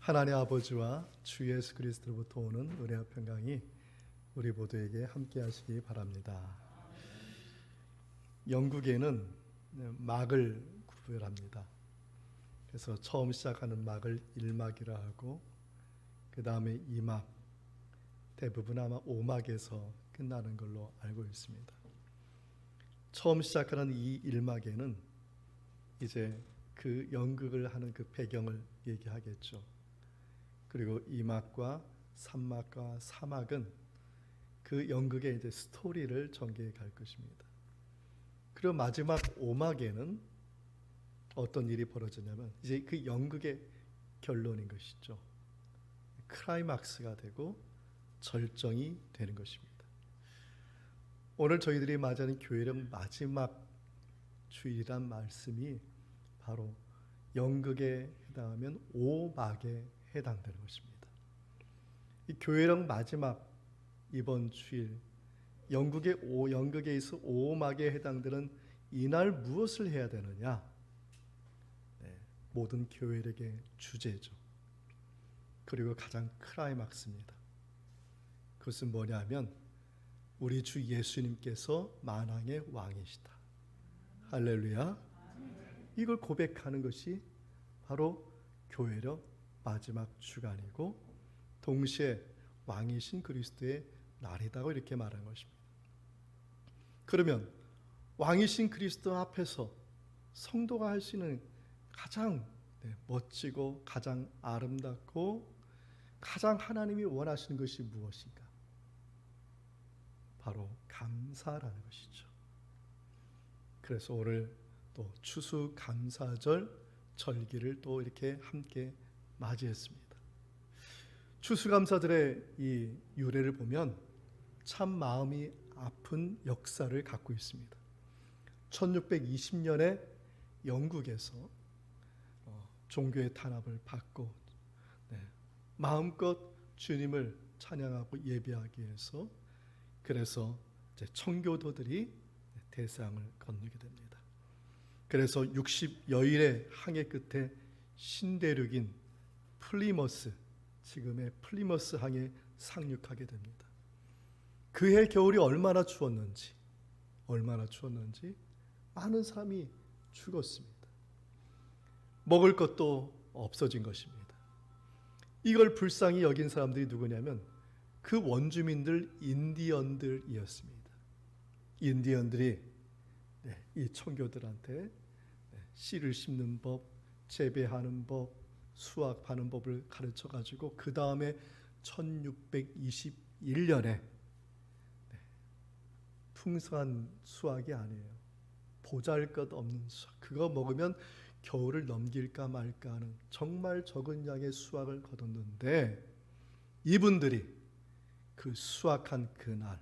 하나님 아버지와 주 예수 그리스도로부터 오는 은혜와 평강이 우리 모두에게 함께 하시기 바랍니다. 영국에는 막을 구별합니다. 그래서 처음 시작하는 막을 1막이라 하고 그 다음에 2막, 대부분 아마 5막에서 끝나는 걸로 알고 있습니다. 처음 시작하는 이 1막에는 이제 그 연극을 하는 그 배경을 얘기하겠죠. 그리고 2막과 3막과 4막은 그 연극의 이제 스토리를 전개해 갈 것입니다. 그리고 마지막 5막에는 어떤 일이 벌어지냐면 이제 그 연극의 결론인 것이죠. 클라이막스가 되고 절정이 되는 것입니다. 오늘 저희들이 맞이하는 교회령 마지막 주일이란 말씀이 바로 연극에 해당하면 5막에 해당되는 것입니다. 이 교회령 마지막 이번 주일 연극에 있어 5막에 해당되는 이날 무엇을 해야 되느냐? 모든 교회력의 주제죠. 그리고 가장 클라이막스입니다. 그것은 뭐냐면 우리 주 예수님께서 만왕의 왕이시다. 할렐루야. 이걸 고백하는 것이 바로 교회력 마지막 주간이고 동시에 왕이신 그리스도의 날이다고 이렇게 말하는 것입니다. 그러면 왕이신 그리스도 앞에서 성도가 할 수 있는 가장 멋지고 가장 아름답고 가장 하나님이 원하시는 것이 무엇인가? 바로 감사라는 것이죠. 그래서 오늘 또 추수감사절 절기를 또 이렇게 함께 맞이했습니다. 추수감사절의 이 유래를 보면 참 마음이 아픈 역사를 갖고 있습니다. 1620년에 영국에서 종교의 탄압을 받고 마음껏 주님을 찬양하고 예배하기 위해서 그래서 이제 청교도들이 대서양을 건너게 됩니다. 그래서 60여일의 항해 끝에 신대륙인 플리머스, 지금의 플리머스 항에 상륙하게 됩니다. 그해 겨울이 얼마나 추웠는지 많은 사람이 죽었습니다. 먹을 것도 없어진 것입니다. 이걸 불쌍히 여긴 사람들이 누구냐면 그 원주민들 인디언들이었습니다. 인디언들이 이 청교들한테 씨를 심는 법, 재배하는 법, 수확하는 법을 가르쳐 가지고 그 다음에 1621년에 풍성한 수확이 아니에요. 보잘것없는 수확. 그거 먹으면 겨울을 넘길까 말까 하는 정말 적은 양의 수확을 거뒀는데 이분들이 그 수확한 그날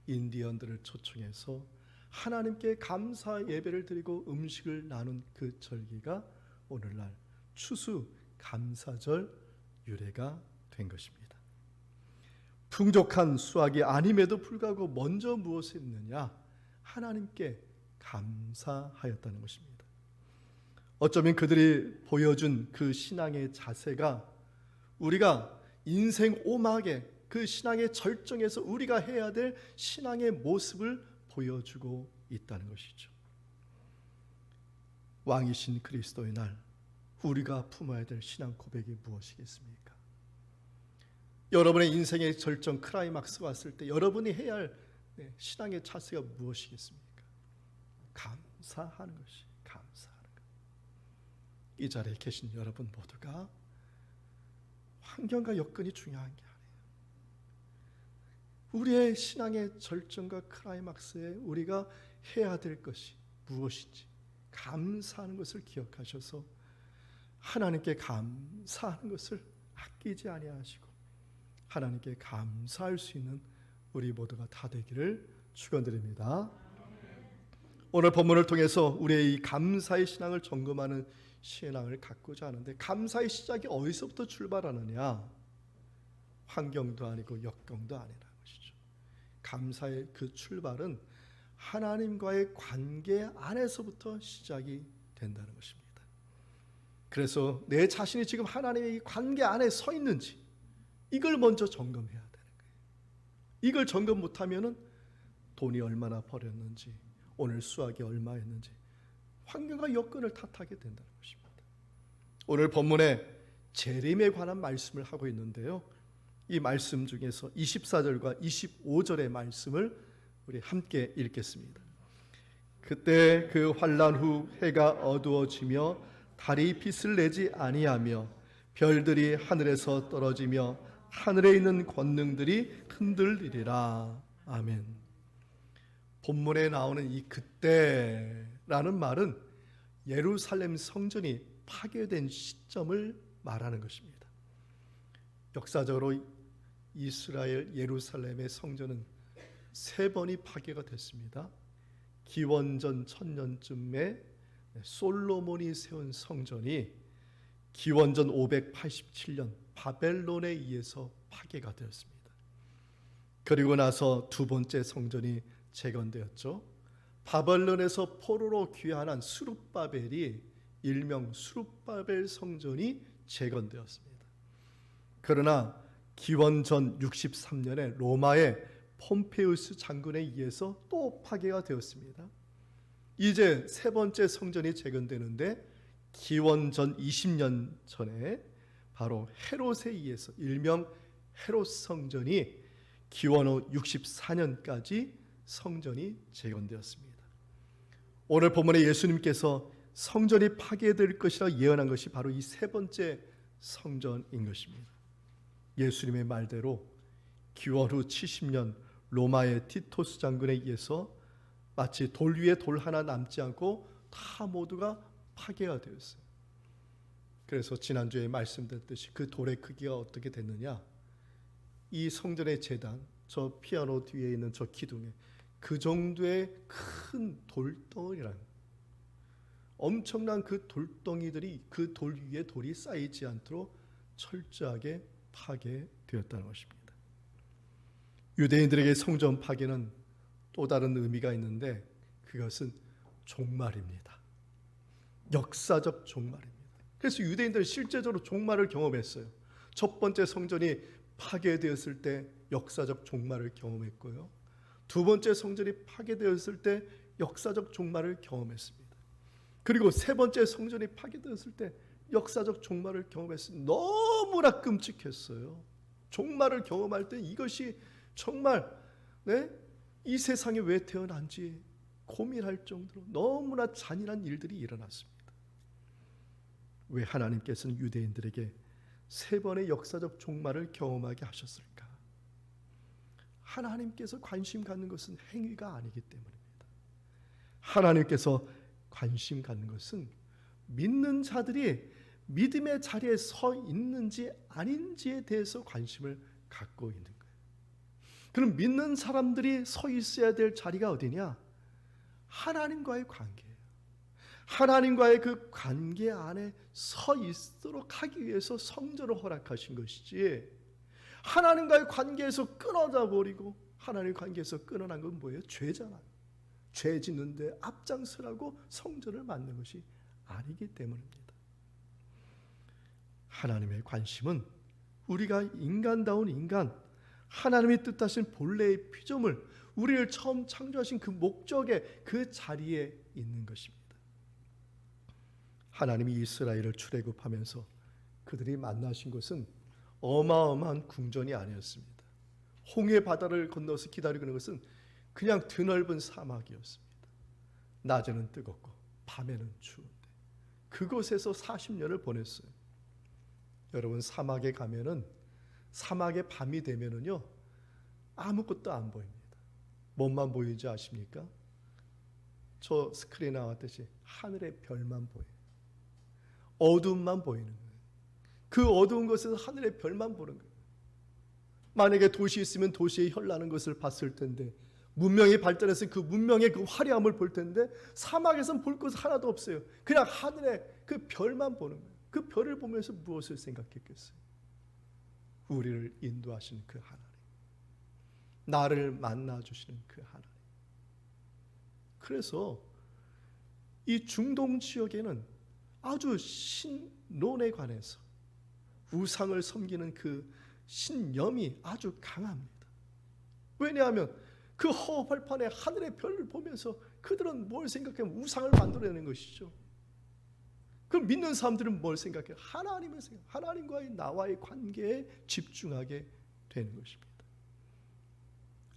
인디언들을 초청해서 하나님께 감사 예배를 드리고 음식을 나눈 그 절기가 오늘날 추수감사절 유래가 된 것입니다. 풍족한 수확이 아님에도 불구하고 먼저 무엇을 했느냐? 하나님께 감사하였다는 것입니다. 어쩌면 그들이 보여준 그 신앙의 자세가 우리가 인생 오막에 그 신앙의 절정에서 우리가 해야 될 신앙의 모습을 보여주고 있다는 것이죠. 왕이신 그리스도의 날 우리가 품어야 될 신앙 고백이 무엇이겠습니까? 여러분의 인생의 절정 클라이막스 왔을 때 여러분이 해야 할 신앙의 자세가 무엇이겠습니까? 감사하는 것이 감사하는 것. 이 자리에 계신 여러분 모두가 환경과 여건이 중요한 게 아니에요. 우리의 신앙의 절정과 클라이막스에 우리가 해야 될 것이 무엇인지 감사하는 것을 기억하셔서 하나님께 감사하는 것을 아끼지 아니하시고 하나님께 감사할 수 있는 우리 모두가 다 되기를 축원드립니다. 오늘 본문을 통해서 우리의 이 감사의 신앙을 점검하는 신앙을 갖고자 하는데 감사의 시작이 어디서부터 출발하느냐? 환경도 아니고 역경도 아니라는 것이죠. 감사의 그 출발은 하나님과의 관계 안에서부터 시작이 된다는 것입니다. 그래서 내 자신이 지금 하나님의 이 관계 안에 서 있는지 이걸 먼저 점검해야 되는 거예요. 이걸 점검 못하면은 돈이 얼마나 벌었는지, 오늘 수학이 얼마였는지 환경과 여건을 탓하게 된다는 것입니다. 오늘 본문에 재림에 관한 말씀을 하고 있는데요, 이 말씀 중에서 24절과 25절의 말씀을 우리 함께 읽겠습니다. 그때 그 환난 후 해가 어두워지며 달이 빛을 내지 아니하며 별들이 하늘에서 떨어지며 하늘에 있는 권능들이 흔들리리라. 아멘. 본문에 나오는 이 그때라는 말은 예루살렘 성전이 파괴된 시점을 말하는 것입니다. 역사적으로 이스라엘 예루살렘의 성전은 3번이 파괴가 됐습니다. 기원전 1000년쯤에 솔로몬이 세운 성전이 기원전 587년 바벨론에 의해서 파괴가 되었습니다. 그리고 나서 두 번째 성전이 재건되었죠. 바벨론에서 포로로 귀환한 수룹바벨이 일명 수룹바벨 성전이 재건되었습니다. 그러나 기원전 63년에 로마의 폼페우스 장군에 의해서 또 파괴가 되었습니다. 이제 세 번째 성전이 재건되는데 기원전 20년 전에 바로 헤롯에 의해서 일명 헤롯 성전이 기원 후 64년까지 성전이 재건되었습니다. 오늘 본문에 예수님께서 성전이 파괴될 것이라 예언한 것이 바로 이 세 번째 성전인 것입니다. 예수님의 말대로 기원 후 70년 로마의 티토스 장군에 의해서 마치 돌 위에 돌 하나 남지 않고 다 모두가 파괴가 되었어요. 그래서 지난주에 말씀드렸듯이 그 돌의 크기가 어떻게 됐느냐, 이 성전의 제단, 저 피아노 뒤에 있는 저 기둥에 그 정도의 큰 돌덩이란, 엄청난 그 돌덩이들이 그 돌 위에 돌이 쌓이지 않도록 철저하게 파괴되었다는 것입니다. 유대인들에게 성전 파괴는 또 다른 의미가 있는데 그것은 종말입니다. 역사적 종말입니다. 그래서 유대인들은 실제적으로 종말을 경험했어요. 첫 번째 성전이 파괴되었을 때 역사적 종말을 경험했고요, 두 번째 성전이 파괴되었을 때 역사적 종말을 경험했습니다. 그리고 세 번째 성전이 파괴되었을 때 역사적 종말을 경험했습니다. 너무나 끔찍했어요. 종말을 경험할 때 이것이 정말 이 세상에 왜 태어난지 고민할 정도로 너무나 잔인한 일들이 일어났습니다. 왜 하나님께서는 유대인들에게 세 번의 역사적 종말을 경험하게 하셨을까? 하나님께서 관심 갖는 것은 행위가 아니기 때문입니다. 하나님께서 관심 갖는 것은 믿는 자들이 믿음의 자리에 서 있는지 아닌지에 대해서 관심을 갖고 있는 거예요. 그럼 믿는 사람들이 서 있어야 될 자리가 어디냐? 하나님과의 관계예요. 하나님과의 그 관계 안에 서 있도록 하기 위해서 성전을 허락하신 것이지, 하나님과의 관계에서 끊어져 버리고 하나님의 관계에서 끊어난 건 뭐예요? 죄잖아요. 죄 짓는데 앞장서라고 성전을 만든 것이 아니기 때문입니다. 하나님의 관심은 우리가 인간다운 인간, 하나님이 뜻하신 본래의 피조물, 우리를 처음 창조하신 그 목적의 그 자리에 있는 것입니다. 하나님이 이스라엘을 출애굽하면서 그들이 만나신 것은 어마어마한 궁전이 아니었습니다. 홍해 바다를 건너서 기다리고 있는 것은 그냥 드넓은 사막이었습니다. 낮에는 뜨겁고 밤에는 추운데 그곳에서 40년을 보냈어요. 여러분, 사막에 가면은, 사막에 밤이 되면은요 아무것도 안 보입니다. 뭐만 보이지 아십니까? 저 스크린에 나왔듯이 하늘의 별만 보여요. 어둠만 보이는 거예요. 그 어두운 곳에서 하늘의 별만 보는 거예요. 만약에 도시 있으면 도시에 현란한 것을 봤을 텐데, 문명이 발전해서 그 문명의 그 화려함을 볼 텐데, 사막에서는 볼 것 하나도 없어요. 그냥 하늘의 그 별만 보는 거예요. 그 별을 보면서 무엇을 생각했겠어요? 우리를 인도하시는 그 하나님, 나를 만나주시는 그 하나님. 그래서 이 중동 지역에는 아주 신론에 관해서 우상을 섬기는 그 신념이 아주 강합니다. 왜냐하면 그 허허벌판에 하늘의 별을 보면서 그들은 뭘 생각하면 우상을 만들어내는 것이죠. 그 믿는 사람들은 뭘 생각해요? 하나님을 생각, 하나님과의 나와의 관계에 집중하게 되는 것입니다.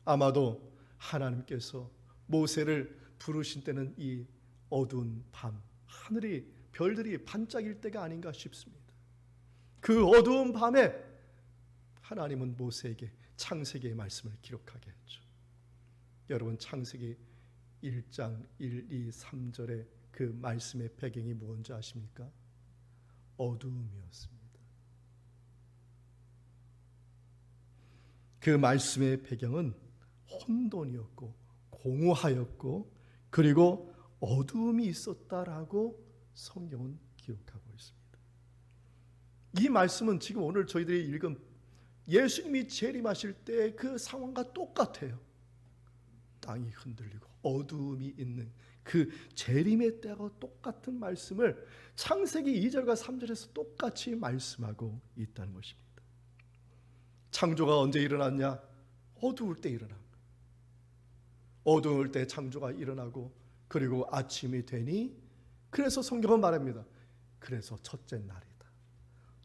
아마도 하나님께서 모세를 부르신 때는 이 어두운 밤, 하늘이 별들이 반짝일 때가 아닌가 싶습니다. 그 어두운 밤에 하나님은 모세에게 창세기의 말씀을 기록하게 했죠. 여러분, 창세기 1장 1, 2, 3절의 그 말씀의 배경이 무엇인지 아십니까? 어두움이었습니다. 그 말씀의 배경은 혼돈이었고 공허하였고 그리고 어두움이 있었다라고 성경은 기록하고 있습니다. 이 말씀은 지금 오늘 저희들이 읽은 예수님이 재림하실 때 그 상황과 똑같아요. 땅이 흔들리고 어두움이 있는 그 재림의 때와 똑같은 말씀을 창세기 2절과 3절에서 똑같이 말씀하고 있다는 것입니다. 창조가 언제 일어났냐? 어두울 때 일어난 거예요. 어두울 때 창조가 일어나고 그리고 아침이 되니, 그래서 성경은 말합니다. 그래서 첫째 날이다.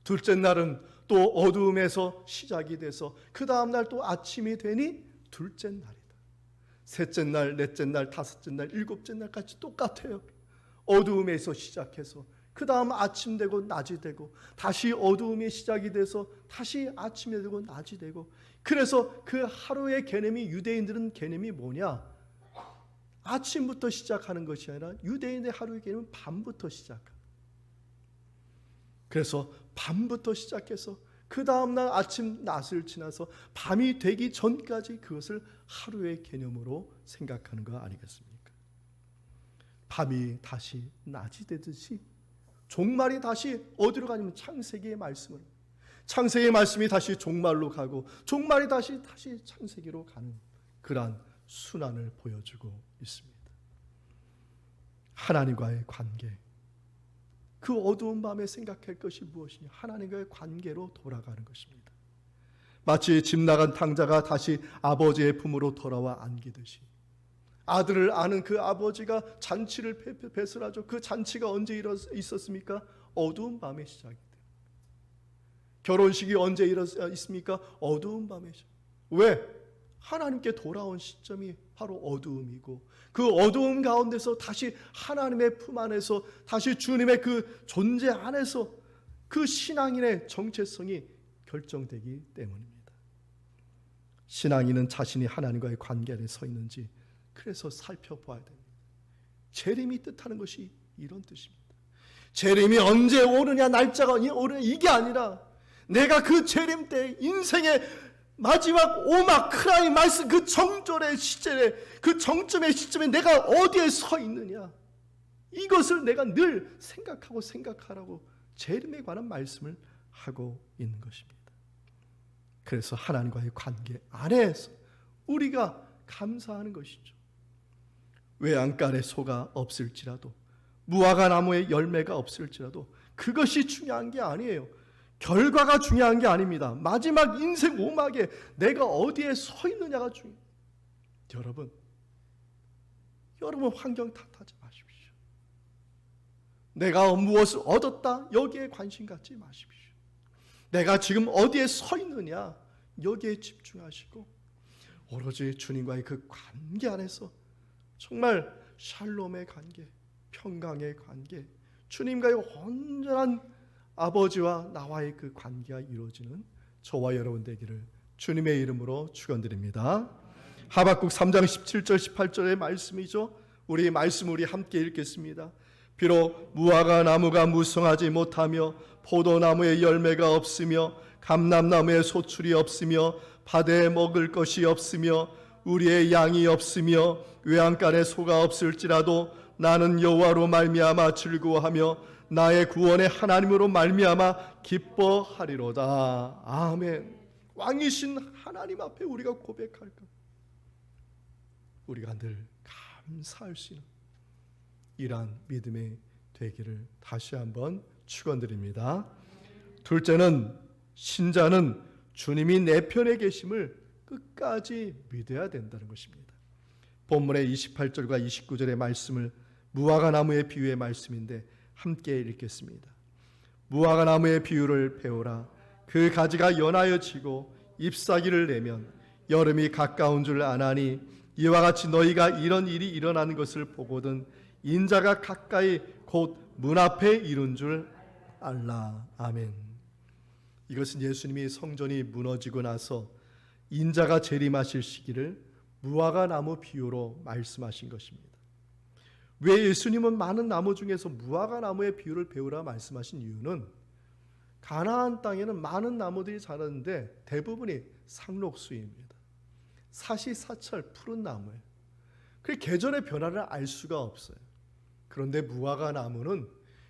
둘째 날은 또 어두움에서 시작이 돼서 그 다음 날 또 아침이 되니 둘째 날이다. 셋째 날, 넷째 날, 다섯째 날, 일곱째 날까지 똑같아요. 어두움에서 시작해서 그 다음 아침 되고 낮이 되고 다시 어두움이 시작이 돼서 다시 아침이 되고 낮이 되고, 그래서 그 하루의 개념이, 유대인들은 개념이 뭐냐? 아침부터 시작하는 것이 아니라 유대인의 하루의 개념은 밤부터 시작합니다. 그래서 밤부터 시작해서 그 다음날 아침 낮을 지나서 밤이 되기 전까지 그것을 하루의 개념으로 생각하는 거 아니겠습니까? 밤이 다시 낮이 되듯이 종말이 다시 어디로 가냐면 창세기의 말씀으로, 창세기의 말씀이 다시 종말로 가고 종말이 다시 창세기로 가는 그러한 순환을 보여주고 있습니다. 하나님과의 관계, 그 어두운 밤에 생각할 것이 무엇이냐? 하나님과의 관계로 돌아가는 것입니다. 마치 집 나간 탕자가 다시 아버지의 품으로 돌아와 안기듯이, 아들을 아는 그 아버지가 잔치를 배설하죠. 그 잔치가 언제 있었습니까? 어두운 밤에 시작이 돼요. 결혼식이 언제 있습니까? 어두운 밤에 시작. 왜? 하나님께 돌아온 시점이 바로 어두움이고, 그 어두움 가운데서 다시 하나님의 품 안에서 다시 주님의 그 존재 안에서 그 신앙인의 정체성이 결정되기 때문입니다. 신앙인은 자신이 하나님과의 관계 안에 서 있는지 그래서 살펴봐야 됩니다. 재림이 뜻하는 것이 이런 뜻입니다. 재림이 언제 오느냐, 날짜가 오느냐, 이게 아니라 내가 그 재림 때 인생의 마지막 오막 클라이막스 그 정절의 시절에, 그 정점의 시점에 내가 어디에 서 있느냐, 이것을 내가 늘 생각하라고 재림에 관한 말씀을 하고 있는 것입니다. 그래서 하나님과의 관계 안에서 우리가 감사하는 것이죠. 외양간에 소가 없을지라도, 무화과 나무에 열매가 없을지라도 그것이 중요한 게 아니에요. 결과가 중요한 게 아닙니다. 마지막 인생 오막에 내가 어디에 서 있느냐가 중요해요. 여러분 환경 탓하지 마십시오. 내가 무엇을 얻었다, 여기에 관심 갖지 마십시오. 내가 지금 어디에 서 있느냐, 여기에 집중하시고 오로지 주님과의 그 관계 안에서 정말 샬롬의 관계, 평강의 관계, 주님과의 온전한 아버지와 나와의 그 관계가 이루어지는 저와 여러분 되기를 주님의 이름으로 축원드립니다. 하박국 3장 17절 18절의 말씀이죠. 우리 말씀 우리 함께 읽겠습니다. 비록 무화과 나무가 무성하지 못하며 포도나무에 열매가 없으며 감람나무에 소출이 없으며 밭에 먹을 것이 없으며 우리의 양이 없으며 외양간에 소가 없을지라도 나는 여호와로 말미암아 즐거워하며 나의 구원의 하나님으로 말미암아 기뻐하리로다. 아멘. 왕이신 하나님 앞에 우리가 고백할 것, 우리가 늘 감사할 수 있는 이러한 믿음의 되기를 다시 한번 축원드립니다. 둘째는 신자는 주님이 내 편에 계심을 끝까지 믿어야 된다는 것입니다. 본문의 28절과 29절의 말씀을 무화과 나무의 비유의 말씀인데 함께 읽겠습니다. 무화과 나무의 비유를 배우라. 그 가지가 연하여 지고 잎사귀를 내면 여름이 가까운 줄 아나니 이와 같이 너희가 이런 일이 일어나는 것을 보거든 인자가 가까이 곧 문 앞에 이른 줄 알라. 아멘. 이것은 예수님이 성전이 무너지고 나서 인자가 재림하실 시기를 무화과 나무 비유로 말씀하신 것입니다. 왜 예수님은 많은 나무 중에서 무화과 나무의 비유를 배우라 말씀하신 이유는 가나안 땅에는 많은 나무들이 자랐는데 대부분이 상록수입니다. 사시사철 푸른 나무예요. 그 계절의 변화를 알 수가 없어요. 그런데 무화과 나무는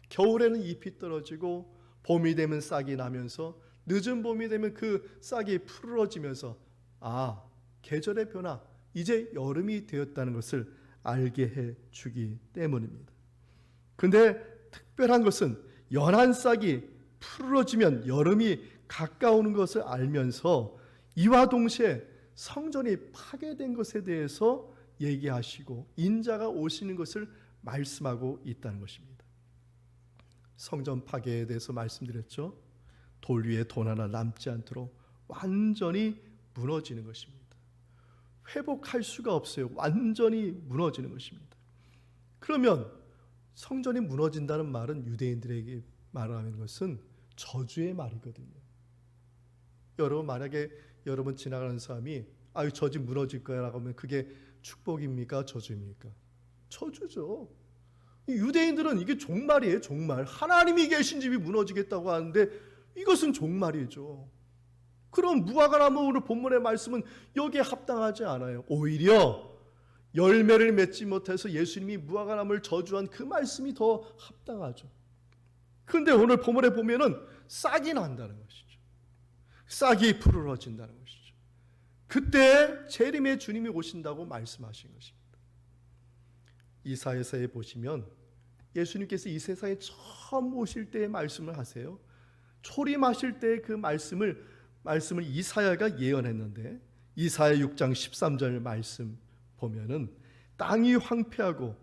겨울에는 잎이 떨어지고 봄이 되면 싹이 나면서 늦은 봄이 되면 그 싹이 푸르러지면서 계절의 변화, 이제 여름이 되었다는 것을 알게 해주기 때문입니다. 그런데 특별한 것은 연한 싹이 푸르러지면 여름이 가까우는 것을 알면서 이와 동시에 성전이 파괴된 것에 대해서 얘기하시고 인자가 오시는 것을 말씀하고 있다는 것입니다. 성전 파괴에 대해서 말씀드렸죠. 돌 위에 돈 하나 남지 않도록 완전히 무너지는 것입니다. 회복할 수가 없어요. 완전히 무너지는 것입니다. 그러면 성전이 무너진다는 말은 유대인들에게 말하는 것은 저주의 말이거든요. 여러분 만약에 여러분 지나가는 사람이 저 집 무너질 거야 라고 하면 그게 축복입니까? 저주입니까? 저주죠. 유대인들은 이게 종말이에요. 종말. 하나님이 계신 집이 무너지겠다고 하는데 이것은 종말이죠. 그럼 무화과 나무 오늘 본문의 말씀은 여기에 합당하지 않아요. 오히려 열매를 맺지 못해서 예수님이 무화과 나무를 저주한 그 말씀이 더 합당하죠. 그런데 오늘 본문에 보면은 싹이 난다는 것이죠. 싹이 푸르러진다는 것이죠. 그때 재림의 주님이 오신다고 말씀하신 것입니다. 이사야서에 보시면 예수님께서 이 세상에 처음 오실 때의 말씀을 하세요. 초림하실 때의 그 말씀을 이사야가 예언했는데 이사야 6장 13절 말씀 보면은 땅이 황폐하고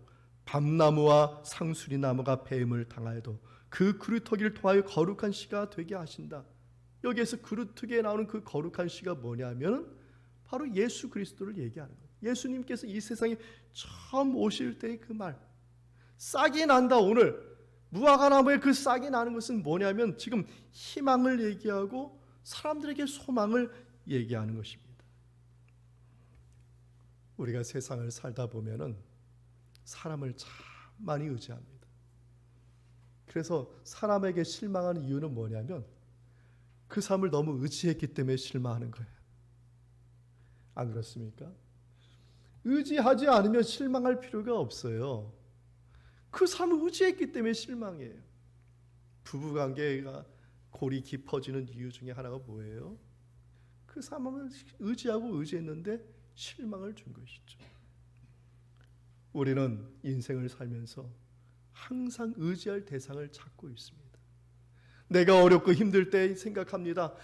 밤나무와 상수리나무가 뱀을 당하여도 그 그루터기를 통하여 거룩한 씨가 되게 하신다. 여기에서 그루터기에 나오는 그 거룩한 씨가 뭐냐면 바로 예수 그리스도를 얘기하는 거예요. 예수님께서 이 세상에 처음 오실 때의 그 말, 싹이 난다. 오늘 무화과 나무에 그 싹이 나는 것은 뭐냐면 지금 희망을 얘기하고 사람들에게 소망을 얘기하는 것입니다. 우리가 세상을 살다 보면은 사람을 참 많이 의지합니다. 그래서 사람에게 실망하는 이유는 뭐냐면 그 사람을 너무 의지했기 때문에 실망하는 거예요. 안 그렇습니까? 의지하지 않으면 실망할 필요가 없어요. 그 사람을 의지했기 때문에 실망해요. 부부관계가 골이 깊어지는 이유 중에 하나가 뭐예요? 그 사람을 의지하고 의지했는데 실망을 준 것이죠. 우리는 인생을 살면서 항상 의지할 대상을 찾고 있습니다. 내가 어렵고 힘들 때 생각합니다.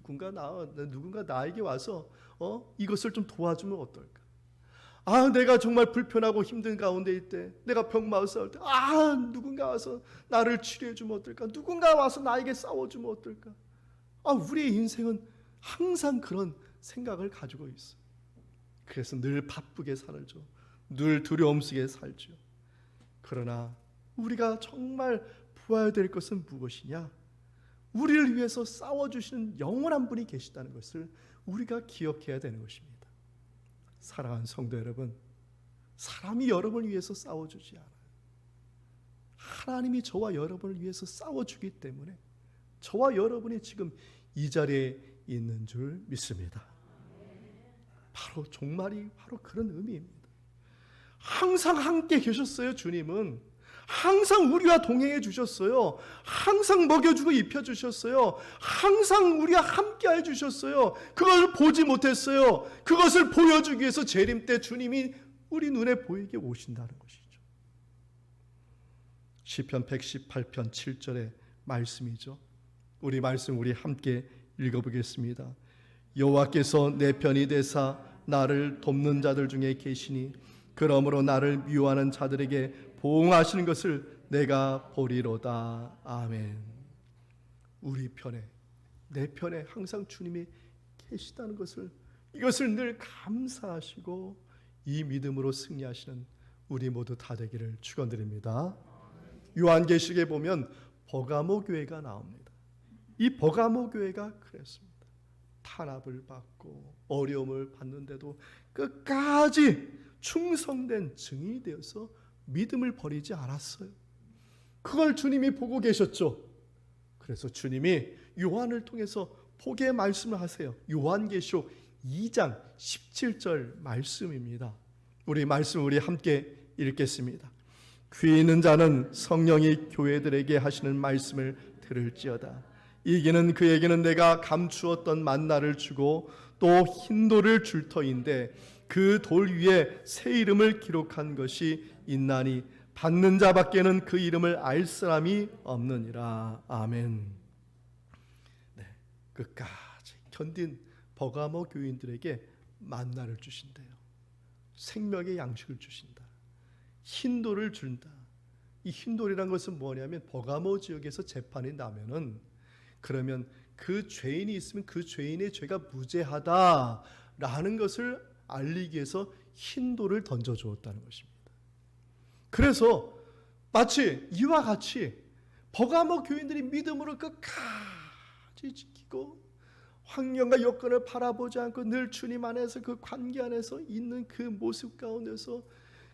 누군가 나에게 와서 이것을 좀 도와주면 어떨까? 내가 정말 불편하고 힘든 가운데 있을 때, 내가 병마을 싸울 때, 누군가 와서 나를 치료해 주면 어떨까? 누군가 와서 나에게 싸워주면 어떨까? 우리의 인생은 항상 그런 생각을 가지고 있어요. 그래서 늘 바쁘게 살죠. 늘 두려움 속에 살죠. 그러나 우리가 정말 보아야 될 것은 무엇이냐? 우리를 위해서 싸워주시는 영원한 분이 계시다는 것을 우리가 기억해야 되는 것입니다. 사랑하는 성도 여러분, 사람이 여러분을 위해서 싸워주지 않아요. 하나님이 저와 여러분을 위해서 싸워주기 때문에 저와 여러분이 지금 이 자리에 있는 줄 믿습니다. 바로 종말이 바로 그런 의미입니다. 항상 함께 계셨어요. 주님은 항상 우리와 동행해 주셨어요. 항상 먹여주고 입혀주셨어요. 항상 우리와 함께해 주셨어요. 그걸 보지 못했어요. 그것을 보여주기 위해서 재림 때 주님이 우리 눈에 보이게 오신다는 것이죠. 시편 118편 7절의 말씀이죠. 우리 말씀 우리 함께 읽어보겠습니다. 여호와께서 내 편이 되사 나를 돕는 자들 중에 계시니 그러므로 나를 미워하는 자들에게 보응하시는 것을 내가 보리로다. 아멘. 우리 편에, 내 편에 항상 주님이 계시다는 것을, 이것을 늘 감사하시고 이 믿음으로 승리하시는 우리 모두 다 되기를 축원드립니다. 요한계시록에 보면 버가모 교회가 나옵니다. 이 버가모 교회가 그랬습니다. 탄압을 받고 어려움을 받는데도 끝까지 충성된 증인이 되어서 믿음을 버리지 않았어요. 그걸 주님이 보고 계셨죠. 그래서 주님이 요한을 통해서 복의 말씀을 하세요. 요한계시록 2장 17절 말씀입니다. 우리 말씀 우리 함께 읽겠습니다. 귀 있는 자는 성령이 교회들에게 하시는 말씀을 들을지어다. 이기는 그에게는 내가 감추었던 만나를 주고 또 흰 돌을 줄 터인데 그 돌 위에 새 이름을 기록한 것이 있나니 받는 자밖에는 그 이름을 알 사람이 없느니라. 아멘. 네, 끝까지 견딘 버가모 교인들에게 만나를 주신대요. 생명의 양식을 주신다. 흰 돌을 준다. 이 흰 돌이란 것은 뭐냐면 버가모 지역에서 재판이 나면은 그러면 그 죄인이 있으면 그 죄인의 죄가 무죄하다라는 것을 알리기 위해서 흰 돌을 던져 주었다는 것입니다. 그래서 마치 이와 같이 버가모 교인들이 믿음으로 끝까지 지키고 환경과 여건을 바라보지 않고 늘 주님 안에서 그 관계 안에서 있는 그 모습 가운데서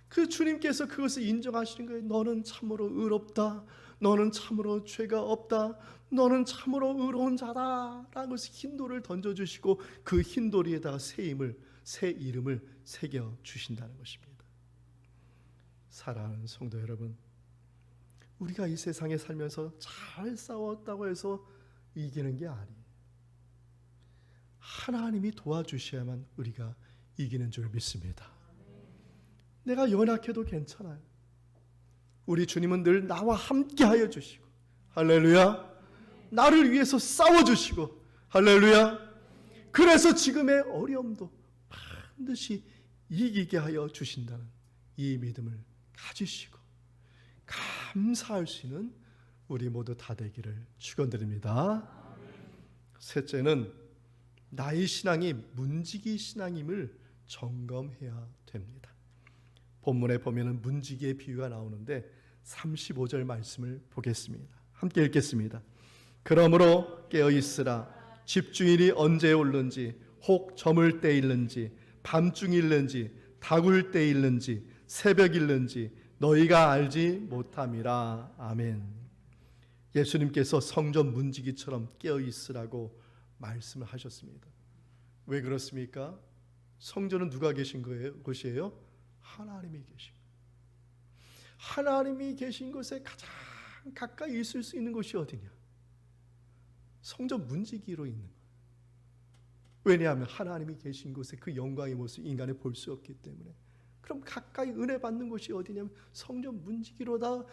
그 주님께서 그것을 인정하시는 거예요. 너는 참으로 의롭다. 너는 참으로 죄가 없다. 너는 참으로 의로운 자다. 라는 것을 흰 돌을 던져주시고 그 흰 돌 위에다가 새 이름을 새겨주신다는 것입니다. 사랑하는 성도 여러분, 우리가 이 세상에 살면서 잘 싸웠다고 해서 이기는 게 아니에요. 하나님이 도와주셔야만 우리가 이기는 줄 믿습니다. 내가 연약해도 괜찮아요. 우리 주님은 늘 나와 함께 하여 주시고, 할렐루야, 나를 위해서 싸워주시고, 할렐루야, 그래서 지금의 어려움도 반드시 이기게 하여 주신다는 이 믿음을 가지시고 감사할 수 있는 우리 모두 다 되기를 축원드립니다. 셋째는 나의 신앙이 문지기 신앙임을 점검해야 됩니다. 본문에 보면은 문지기의 비유가 나오는데 35절 말씀을 보겠습니다. 함께 읽겠습니다. 그러므로 깨어 있으라. 집중일이 언제 올는지, 혹 저물 때일는지, 밤중일는지, 다굴 때일는지, 새벽일는지 너희가 알지 못함이라. 아멘. 예수님께서 성전 문지기처럼 깨어 있으라고 말씀을 하셨습니다. 왜 그렇습니까? 성전은 누가 계신 곳이에요? 하나님이 계신 것. 하나님이 계신 곳에 가장 가까이 있을 수 있는 곳이 어디냐? 성전 문지기로 있는 것. 왜냐하면 하나님이 계신 곳에 그 영광의 모습 인간이 볼 수 없기 때문에. 그럼 가까이 은혜 받는 곳이 어디냐면 성전 문지기로다.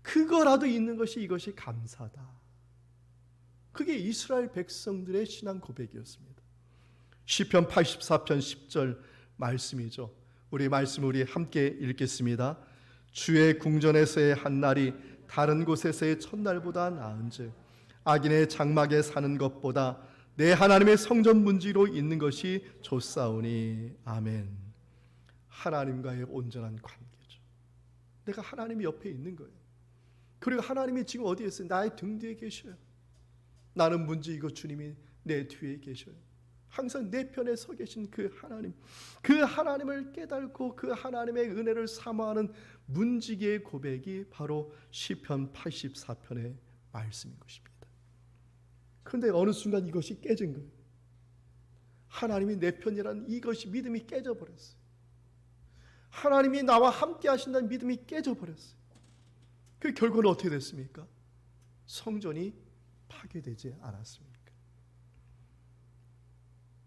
그거라도 있는 것이 이것이 감사다. 그게 이스라엘 백성들의 신앙 고백이었습니다. 시편 84편 10절 말씀이죠. 우리 말씀 우리 함께 읽겠습니다. 주의 궁전에서의 한날이 다른 곳에서의 첫날보다 나은즉 악인의 장막에 사는 것보다 내 하나님의 성전 문지로 있는 것이 좋사오니. 아멘. 하나님과의 온전한 관계죠. 내가 하나님 옆에 있는 거예요. 그리고 하나님이 지금 어디에 있어요? 나의 등 뒤에 계셔요. 나는 문지이고 주님이 내 뒤에 계셔요. 항상 내 편에 서 계신 그 하나님, 그 하나님을 깨닫고 그 하나님의 은혜를 사모하는 문지기의 고백이 바로 시편 84편의 말씀인 것입니다. 그런데 어느 순간 이것이 깨진 거예요. 하나님이 내 편이라는 이것이 믿음이 깨져버렸어요. 하나님이 나와 함께 하신다는 믿음이 깨져버렸어요. 그 결과는 어떻게 됐습니까? 성전이 파괴되지 않았습니까?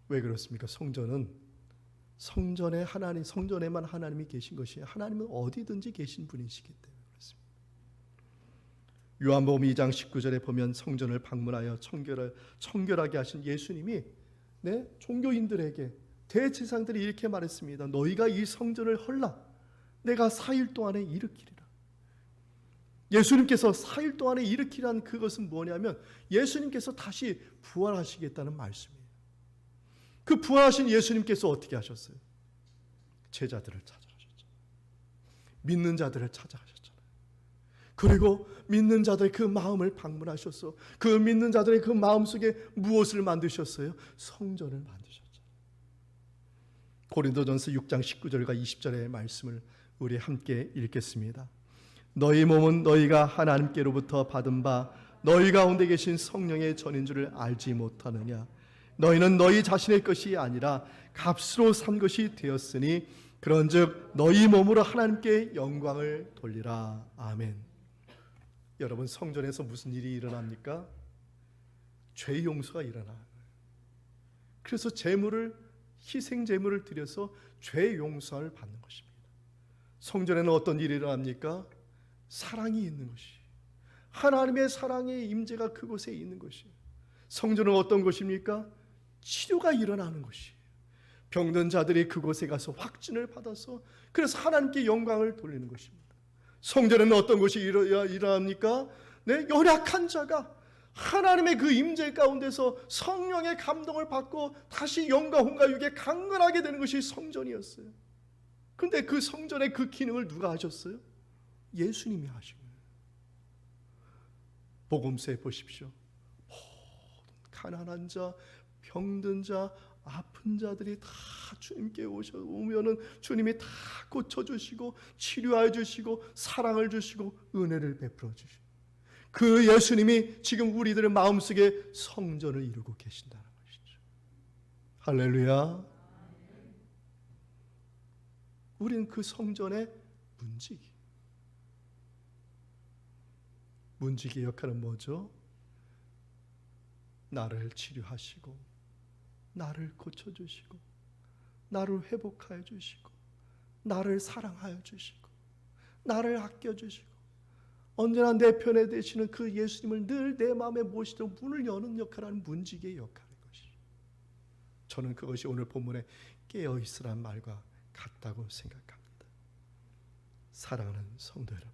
왜 그렇습니까? 성전에 하나님, 성전에만 하나님이 계신 것이 아니라 하나님은 어디든지 계신 분이시기 때문에 그렇습니다. 요한복음 2장 19절에 보면 성전을 방문하여 청결하게 하신 예수님이 종교인들에게, 대제사장들이 이렇게 말했습니다. 너희가 이 성전을 헐라 내가 4일 동안에 일으키리라. 예수님께서 4일 동안에 일으키라는 그것은 뭐냐면 예수님께서 다시 부활하시겠다는 말씀이에요. 그 부활하신 예수님께서 어떻게 하셨어요? 제자들을 찾아가셨죠. 믿는 자들을 찾아가셨잖아요. 그리고 믿는 자들의 그 마음을 방문하셔서 그 믿는 자들의 그 마음속에 무엇을 만드셨어요? 성전을 만드셨죠. 고린도전서 6장 19절과 20절의 말씀을 우리 함께 읽겠습니다. 너희 몸은 너희가 하나님께로부터 받은 바 너희 가운데 계신 성령의 전인 줄을 알지 못하느냐. 너희는 너희 자신의 것이 아니라 값으로 산 것이 되었으니 그런즉 너희 몸으로 하나님께 영광을 돌리라. 아멘. 여러분, 성전에서 무슨 일이 일어납니까? 죄 용서가 일어나요. 그래서 희생 제물을 드려서 죄 용서를 받는 것입니다. 성전에는 어떤 일이 일어납니까? 사랑이 있는 것이, 하나님의 사랑의 임재가 그곳에 있는 것이. 성전은 어떤 곳입니까? 치료가 일어나는 것이. 병든 자들이 그곳에 가서 확진을 받아서 그래서 하나님께 영광을 돌리는 것입니다. 성전에는 어떤 것이 일어납니까? 연약한 자가 하나님의 그 임재 가운데서 성령의 감동을 받고 다시 영과 혼과 육에 강건하게 되는 것이 성전이었어요. 그런데 그 성전의 그 기능을 누가 하셨어요? 예수님이 하신 거예요. 복음서에 보십시오. 가난한 자, 병든 자, 아픈 자들이 다 주님께 오면은 주님이 다 고쳐주시고 치료해 주시고 사랑을 주시고 은혜를 베풀어 주시고, 그 예수님이 지금 우리들의 마음속에 성전을 이루고 계신다는 것이죠. 할렐루야. 우리는 그 성전의 문지기 역할은 뭐죠? 나를 치료하시고 나를 고쳐주시고 나를 회복하여 주시고 나를 사랑하여 주시고 나를 아껴주시고 언제나 내 편에 되시는 그 예수님을 늘 내 마음에 모시도록 문을 여는 역할을 하는 문지기의 역할인 것이죠. 저는 그것이 오늘 본문에 깨어있으란 말과 같다고 생각합니다. 사랑하는 성도 여러분,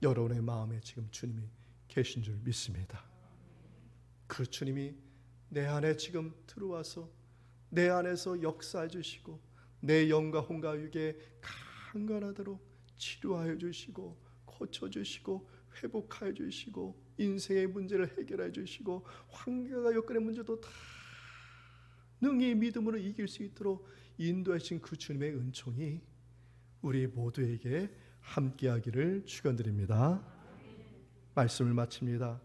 여러분의 마음에 지금 주님이 계신 줄 믿습니다. 그 주님이 내 안에 지금 들어와서 내 안에서 역사해 주시고 내 영과 혼과 육에 강건하도록 치료하여 주시고 고쳐주시고 회복하여 주시고 인생의 문제를 해결해 주시고 환경과 여건의 문제도 다 능히 믿음으로 이길 수 있도록 인도하신 그 주님의 은총이 우리 모두에게 함께하기를 축원드립니다. 말씀을 마칩니다.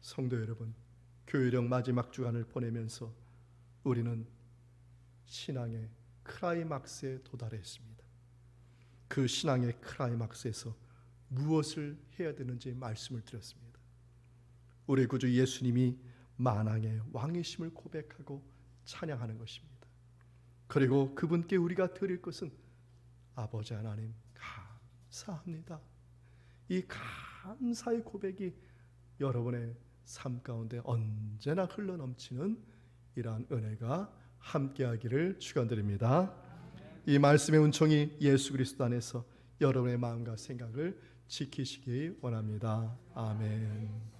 성도 여러분, 교회령 마지막 주간을 보내면서 우리는 신앙의 클라이막스에 도달했습니다. 그 신앙의 클라이막스에서 무엇을 해야 되는지 말씀을 드렸습니다. 우리 구주 예수님이 만왕의 왕이심을 고백하고 찬양하는 것입니다. 그리고 그분께 우리가 드릴 것은 아버지 하나님 감사합니다. 이 감사의 고백이 여러분의 삶 가운데 언제나 흘러넘치는 이러한 은혜가 함께하기를 축원드립니다. 이 말씀의 은총이 예수 그리스도 안에서 여러분의 마음과 생각을 지키시기 원합니다. 아멘.